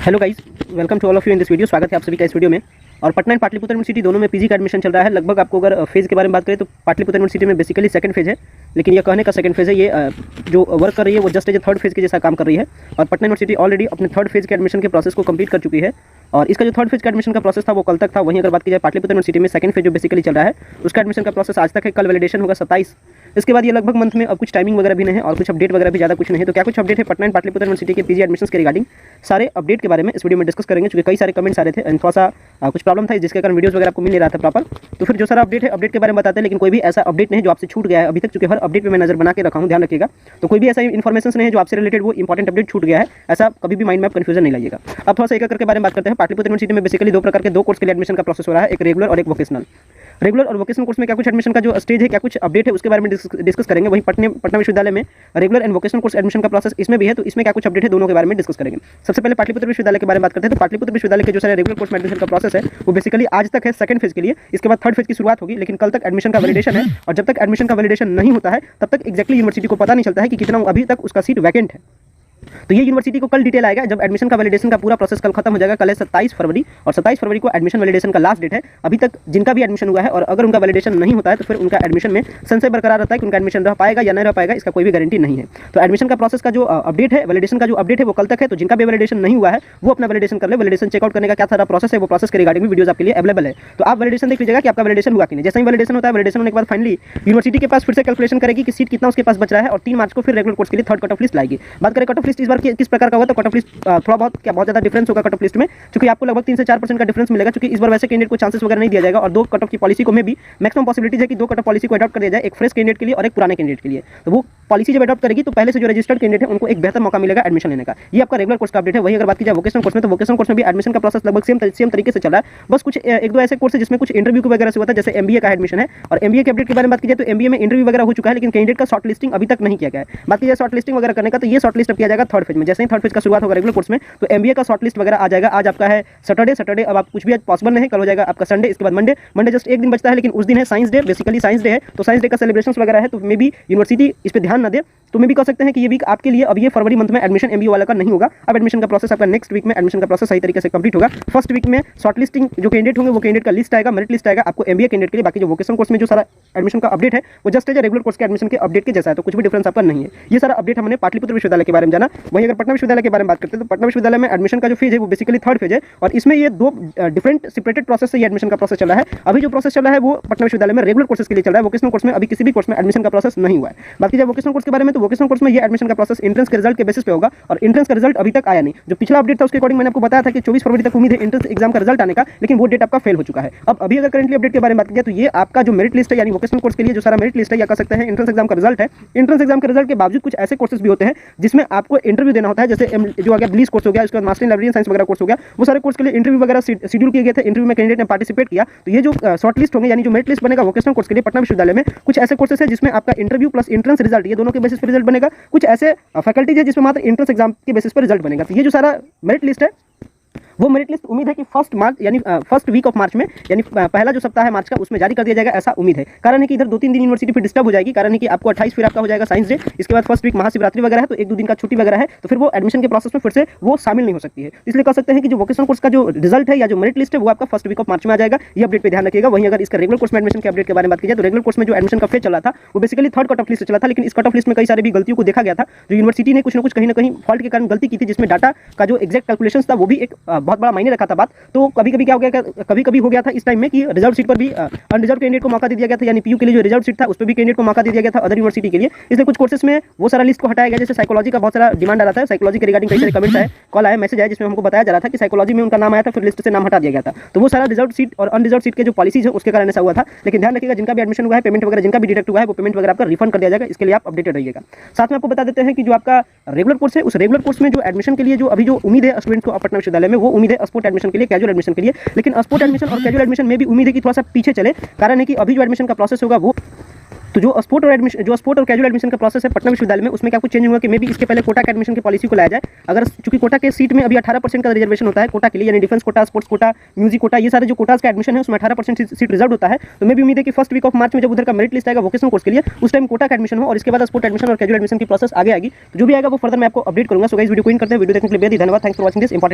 Hello guys, welcome to all of you in this video. स्वागत है आप सभी का इस वीडियो में। और पटना एंड पाटलिपुत्र यूनिवर्सिटी दोनों में पीजी का एडमिशन चल रहा है। लगभग आपको अगर फेज़ के बारे में बात करें तो पाटलिपुत्र यूनिवर्सिटी में बेसिकली सेकंड फेज़ है, लेकिन ये कहने का सेकंड फेज़ है। ये जो वर्क कर रही है वो जस्ट एज थर्ड फेज़ के जैसा काम कर रही है। और पटना यूनिवर्सिटी ऑलरेडी अपने थर्ड फेज़ के एडमिशन के प्रोसेस को कंप्लीट कर चुकी है। और इसका जो थर्ड फेज़ का एडमिशन का प्रोसेस था वो कल तक था। वहीं अगर बात की जाए पाटलिपुत्र यूनिवर्सिटी में सेकंड फेज़ जो बेसिकली चल रहा है उसका एडमिशन का प्रोसेस आज तक है। कल वैलिडेशन होगा 27। इसके बाद ये लगभग मंथ में अब कुछ टाइमिंग वगैरह भी नहीं है और कुछ अपडेट वगैरह भी ज़्यादा कुछ नहीं है। तो क्या कुछ अपडेट है पटना एंड पाटलिपुत्र यूनिवर्सिटी के पीजी एडमिशंस के रिगार्डिंग सारे अपडेट के बारे में इस वीडियो में डिस्कस करेंगे। क्योंकि कई सारे कमेंट्स आ रहे थे एंड थोड़ा सा कुछ प्रॉब्लम था जिसके कारण वीडियोस वगैरह आपको मिल नहीं रहा था प्रॉपर। तो फिर जो सारा अपडेट है अपडेट के बारे में बताते हैं, लेकिन कोई भी ऐसा अपडेट नहीं जो आपसे छूट गया है अभी तक। क्योंकि हर अपडेट पे मैं नजर बना के रखा हूँ, ध्यान रखिएगा। तो कोई भी ऐसा इन्फॉर्मेशन नहीं है जो आपसे रिलेटेड वो इंपॉर्टेंट अपडेट छूट गया है, ऐसा कभी भी माइंड में आप कंफ्यूजन नहीं लाइएगा। अब थोड़ा सा एक करके बारे में बात करते हैं। पाटलिपुत्र यूनिवर्सिटी में बेसिकली दो प्रकार के दो कोर्स के लिए एडमिशन का प्रोसेस हो रहा है, एक रेगुलर और एक वोकेशनल। रेगुलर और वोकेशनल कोर्स में क्या कुछ एडमिशन का जो स्टेज है, क्या कुछ अपडेट है उसके बारे में डिस्कस करेंगे। वहीं पटना विश्वविद्यालय में regular and vocational course admission का प्रोसेस इसमें भी है, तो इसमें क्या कुछ अपडेट है दोनों के बारे में डिस्कस करेंगे। सबसे पहले पाटलिपुत्र विश्वविद्यालय के बारे में बात करते हैं। तो पाटलिपुत्र विश्वविद्यालय के जो सारे रेगुलर कोर्स में एडमिशन का प्रोसेस है वो बेसिकली आज तक है सेकंड फेज के लिए। इसके बाद थर्ड फेज की शुरुआत होगी, लेकिन कल तक एडमिशन का वैलिडेशन है। और जब तक एडमिशन का वैलिडेशन नहीं होता है तब तक एक्जैक्टली यूनिवर्सिटी को पता नहीं चलता है कि कितना अभी तक उसका सीट वैकेंट है। तो ये यूनिवर्सिटी को कल डिटेल आएगा जब एडमिशन का वैलिडेशन का पूरा प्रोसेस कल खत्म हो जाएगा। कल है 27 फरवरी और 27 फरवरी को एडमिशन वैलिडेशन का लास्ट डेट है। अभी तक जिनका भी एडमिशन हुआ है और अगर उनका वैलिडेशन नहीं होता है तो फिर उनका एडमिशन में संशय बरकरार रहता है कि उनका एडमिशन रह पाएगा या नहीं रह पाएगा, इसका कोई भी गारंटी नहीं है। तो एडमिशन का प्रोसेस का जो अपडेट है, वैलिडेशन का जो अपडेट है वो कल तक है। तो जिनका भी वैलिडेशन नहीं हुआ है वो अपना वैलिडेशन कर ले। वैलिडेशन चेकआउट करने का क्या सारा प्रोसेस है वो प्रोसेस के रिगार्डिंग भी वीडियोस आपके लिए अवेलेबल है। तो आप वैलिडेशन देख लीजिएगा कि आपका वैलिडेशन हुआ कि नहीं। जैसे ही वैलिडेशन होता है, वैलिडेशन होने के बाद फाइनली यूनिवर्सिटी के पास फिर से कैलकुलेशन करेगी कि सीट कितना उसके पास बच रहा है और 3 मार्च को फिर रेगुलर कोर्स के लिए थर्ड कट ऑफ लिस्ट लाएगी। बात करें कट ऑफ लिस्ट इस बार किस प्रकार का होगा, तो कट ऑफ लिस्ट थोड़ा बहुत ज़्यादा डिफरेंस होगा कट ऑफ लिस्ट में, क्योंकि आपको लगभग 3 से 4% का डिफरेंस मिलेगा। क्योंकि इस बार वैसे कैंडिडेट को चांसेस वगैरह नहीं दिया जाएगा और दो कट ऑफ की पॉलिसी को में भी मैक्सिमम पॉसिबिलिटीज है कि दो कट ऑफ पॉलिसी को अडॉप्ट कर दिया जाए, एक फ्रेश कैंडिडेट के लिए और एक पुराने कैंडिडेट के लिए। तो वो पॉलिसी जब अडॉप्ट करेगी तो पहले से जो रजिस्टर्ड कैंडिडेट है उनको एक बेहतर मौका मिलेगा एडमिशन लेने का। ये आपका रेगुलर कोर्स का अपडेट है। वही अगर बात की जाए वोकेशनल कोर्स में, तो वोकेशनल कोर्स में भी एडमिशन का प्रोसेस लगभग सेम तरीके से चल रहा है। बस कुछ एक दो ऐसे कोर्स है जिसमें कुछ इंटरव्यू की वगैरह से होता है, जैसे एमबीए का एडमिशन है। और एमबीए के अपडेट के बारे में बात की जाए तो एमबीए में इंटरव्यू वगैरह हो चुका है, लेकिन कैंडिडेट का शॉर्ट लिस्टिंग अभी तक नहीं किया गया है। बात की जाए शॉर्ट लिस्टिंग वगैरह करने का, तो ये शॉर्ट लिस्ट किया जाएगा थर्ड फेज में। जैसे ही थर्ड फेज का शुरुआत होगा रेगुलर कोर्स में तो एमबीए का शॉर्ट लिस्ट वगैरह आ जाएगा। आज आपका है सैटरडे। अब आप कुछ भी आज पॉसिबल नहीं, कल हो जाएगा आपका संडे। इसके बाद मंडे जस्ट एक दिन बचता है, लेकिन उस दिन है science day. Basically science day है, तो साइंस डे का सेलिब्रेशंस वगैरह है, तो मे बी यूनिवर्सिटी इस पर ध्यान न दे। तो मे भी कह सकते हैं कि ये वीक आपके लिए अब ये फरवरी मंथ में एडमिशन एमबीए वाला का नहीं होगा। अब एडमिशन का प्रोसेस आपका नेक्स्ट वीक में एडमिशन का प्रोसेस सही तरीके से कंप्लीट होगा। फर्स्ट वीक में शॉर्ट लिस्टिंग जो कैंडिडेट होंगे वो कैंडिडेट का लिस्ट आएगा, मेरिट लिस्ट आएगा आपको एमबीए कैंडिडेट के लिए। बाकी जो वोकेशनल कोर्स में जो सारा एडमिशन का अपडेट है वो जस्ट एज रेगुलर कोर्स के एडमिशन के अपडेट के जैसा है, तो कुछ भी डिफरेंस आपका नहीं है। ये सारा अपडेट हमने पाटलिपुत्र विश्वविद्यालय के बारे में जाना। वहीं अगर पटना विश्वविद्यालय के बारे में बात करते हैं तो पटना विश्वविद्यालय में एडमिशन का जो फेज है वो बेसिकली थर्ड फेज है और इसमें ये दो डिफरेंट सेपरेटेड प्रोसेस से ये एडमिशन का प्रोसेस चल रहा है। अभी जो प्रोसेस चल रहा है वो पटना विश्वविद्यालय में रेगुलर कोर्सेज के लिए चल रहा है। वोकेशनल कोर्स में अभी किसी भी कोर्स में एडमिशन का प्रोसेस नहीं हुआ है। बात की जाए वोकेशनल कोर्स के बारे में, तो वोकेशनल कोर्स में ये एडमिशन का प्रोसेस एंट्रेंस के रिजल्ट के बेसिस पे होगा और एंट्रेंस का रिजल्ट अभी तक आया नहीं। जो पिछला अपडेट था उसके अकॉर्डिंग मैंने आपको बताया था कि 24 फरवरी तक उम्मीद है एंट्रेंस एग्जाम का रिजल्ट आने का, लेकिन वो डेट आपका फेल हो चुका है। अब अभी अगर करंटली अपडेट के बारे में बात की जाए तो ये आपका जो मेरिट लिस्ट है, यानी वोकेशनल कोर्स के लिए जो सारा मेरिट लिस्ट है या कह सकते हैं एंट्रेंस एग्जाम का रिजल्ट है। एंट्रेंस एग्जाम के रिजल्ट के बावजूद कुछ ऐसे कोर्सेज भी होते हैं जिसमें आपको इंटरव्यू देना होता है, जैसे जो आ गया ब्लीस कोर्स हो गया, उसके बाद मास्टर इन लाइब्रेरी साइंस वगैरह कोर्स हो गया। वो सारे कोर्स के लिए इंटरव्यू वगैरह शेड्यूल किए गए थे। इंटरव्यू में कैंडिडेट ने पार्टिसिपेट किया, तो ये जो शॉर्ट लिस्ट होंगे यानी जो मेरिट लिस्ट बनेगा वोकेशनल कोर्स के लिए पटना विश्वविद्यालय में, कुछ ऐसे कोर्सेज है जिसमें आपका इंटरव्यू प्लस एंट्रेंस रिजल्ट ये दोनों के बेसिस पर रिजल्ट बनेगा। कुछ ऐसे फैकल्टीज है जिसमें मात्र एंट्रेंस एग्जाम के बेसिस पर रिजल्ट बनेगा। तो ये जो सारा मेरिट लिस्ट है वो मेरिट लिस्ट उम्मीद है कि फर्स्ट वीक ऑफ मार्च में, यानी पहला जो सप्ताह है मार्च का, उसमें जारी कर दिया जाएगा, ऐसा उम्मीद है। कारण है कि इधर 2-3 दिन यूनिवर्सिटी फिर डिस्टर्ब हो जाएगी। कारण है कि आपको 28 फिर आपका हो जाएगा साइंस डे, इसके बाद फर्स्ट वीक महाशिवरात्रि वगैरह है, तो 1-2 दिन का छुट्टी वगैरह है, तो फिर वो एडमिशन के प्रोसेस में फिर से वो शामिल नहीं हो सकती है। इसलिए कह सकते हैं कि जो वोकेशनल कोर्स का जो रिजल्ट है या जो मेरिट लिस्ट है वो आपका फर्स्ट वीक ऑफ मार्च में आ जाएगा। ये अपडेट पे ध्यान रखिएगा। वहीं अगर इसका रेगुलर कोर्स में एडमिशन के अपडेट के बारे में बात की जाए तो रेगुलर कोर्स में जो एडमिशन का फेज चला था वो basically third cut off list चला था, लेकिन इस कट ऑफ लिस्ट में कई सारी भी गलतियों को देखा गया था। जो यूनिवर्सिटी ने कुछ ना कहीं फॉल्ट के कारण गलती की थी, जिसमें डाटा का जो एक्जैक्ट कैलकुलेशन था वो भी एक बहुत बड़ा मायने रखा था बात। तो कभी कभी हो गया था इस टाइम में कि रिजर्व सीट पर भी अनरिजर्व कैंडिडेट को मौका दे दिया गया था, यानी पीयू के लिए जो रिजर्व सीट था उस पर भी कैंडिडेट को मौका दे दिया गया था अदर यूनिवर्सिटी के लिए। इसलिए कुछ कोर्सेस में वो सारा लिस्ट को हटाया गया। जैसे साइकोलॉजी का बहुत सारा डिमांड आ रहा था, साइकोलॉजी के रिगार्डिंग कई सारे कमेंट्स आए, कॉल आया, मैसेज आया, जिसमें हमको बताया जा रहा था कि साइकोलॉजी में उनका नाम आया था, फिर लिस्ट से नाम हटा दिया गया था। तो वो सारा रिजर्व सीट और अनरिजर्व सीट के जो पॉलिसीज है उसके कारण ऐसा हुआ था। लेकिन ध्यान रखिएगा जिनका भी एडमिशन हुआ है, पेमेंट वगैरह जिनका भी डिडक्ट हुआ है, वो पेमेंट वगैरह आपका रिफंड कर दिया जाएगा। इसके लिए आप अपडेटेड रहिएगा। साथ में आपको बता देते हैं कि जो आपका रेगुलर कोर्स है उस रेगुलर कोर्स में जो एडमिशन के लिए जो अभी जो उम्मीद है स्टूडेंट को पटना विश्वविद्यालय में, वो उम्मीद है स्पोर्ट एडमिशन के लिए, कैजुअल एडमिशन के लिए। लेकिन स्पोर्ट एडमिशन और कैजुअल एडमिशन में भी उम्मीद है कि थोड़ा सा पीछे चले। कारण है कि अभी जो एडमिशन का प्रोसेस होगा वो, तो जो स्पोर्ट और कैजुअल एडमिशन का प्रोसेस है पटना विश्वविद्यालय में, उसमें क्या कुछ चेंज हुआ कि मे भी इसके पहले कोटा के एडमिशन की पॉलिसी को लाया जाए। अगर चूंकि कोटा के सीट में अभी 18% का रिजर्वेशन होता है कोटा के लिए, यानी defence quota, sports quota, music quota, ये सारे जो कोटास का एडमिशन है उसमें 18% सीट रिजर्व होता है। तो मे भी उम्मीद है कि फर्स्ट वीक ऑफ मार्च में जब उधर का मेरिट लिस्ट आएगा वोकेशनल कोर्स के लिए, उस टाइम कोटा का एडमिशन हो और इसके बाद स्पोर्ट एडमिशन और कैजुअल एडमिशन की प्रोसेस आगे आएगी। तो जो भी आएगा वो फर्दर मैं आपको अपडेट करूंगा। सो गाइस वीडियो को इन करते हैं। वीडियो देखने के लिए बेहद धन्यवाद। Thanks for watching this important